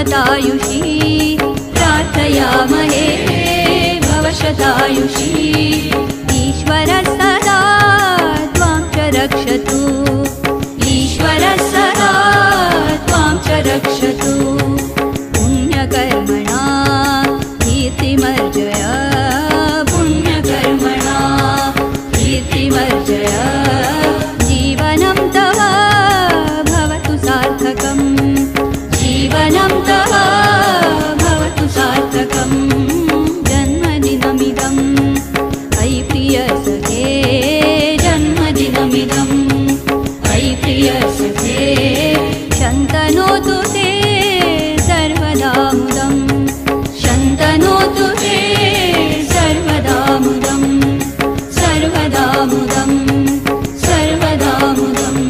भवशतायुषी प्रार्थयामहे भवशतायुषी ईश्वरः सदा त्वां च रक्षतु ईश्वरः सदा त्वां च रक्षतु पुण्यकर्मणा कीर्तिमर्जय पुण्यकर्मणा कीर्तिमर्जय जीवनं तव भवतु सार्थकम् जीवनं तव भवतु सार्थकम् जन्मदिनमिदम् अयि प्रियसखे जन्मदिनमिदम् अयि प्रियसखे शन्तनोतु ते सर्वदा मुदम् शन्तनोतु ते सर्वदा मुदम् सर्वदा मुदम् सर्वदा मुदम्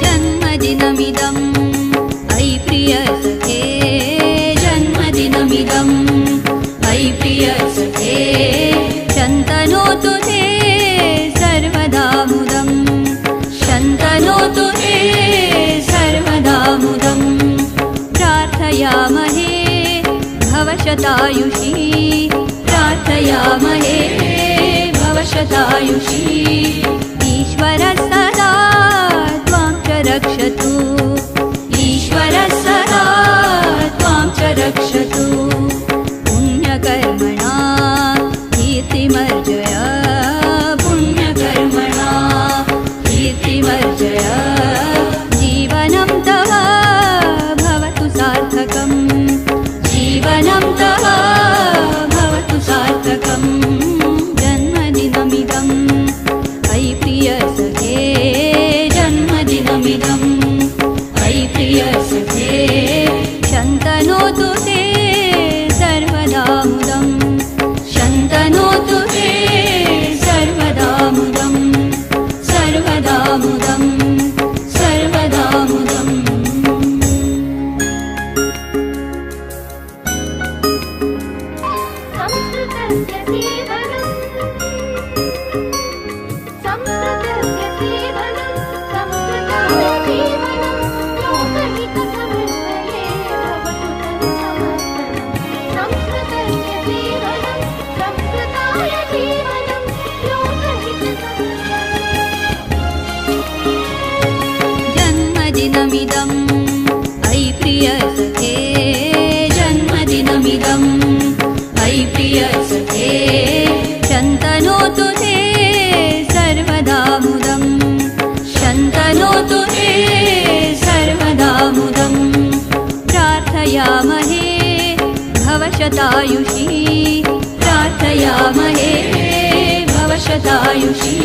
जन्मदिनमिदम् अयि प्रियसखे जन्मदिनमिदम् अयि प्रियसखे शन्तनोतु ते सर्वदा मुदम् शन्तनोतु ते सर्वदा मुदम् प्रार्थयामहे भवशतायुषी प्रार्थयामहे भवशतायुषी ईश्वरः सदा त्वां च रक्षतु ईश्वरः सदा त्वां च रक्षतु पुण्यकर्मणा कीर्तिमर्जय पुण्यकर्मणा कीर्तिमर्जय जीवनं तव भवतु सार्थकम् जीवनं तव भवतु सार्थकम् जन्मदिनमिदम् अयि प्रियसखे जन्मदिनमिदम् अयि प्रियसखे शन्तनोतु ते सर्वदा मुदम् शन्तनोतु ते सर्वदा मुदम् सर्वदा मुदम् सर्वदा मुदम् जन्मदिनमिदम् अयि प्रियसखे जन्मदिनमिदम् अयि प्रियसखे शन्तनोतु ते सर्वदा मुदम् शन्तनोतु ते सर्वदा मुदम् प्रार्थयामहे भवशतायुषी प्रार्थयामहे भवशतायुषी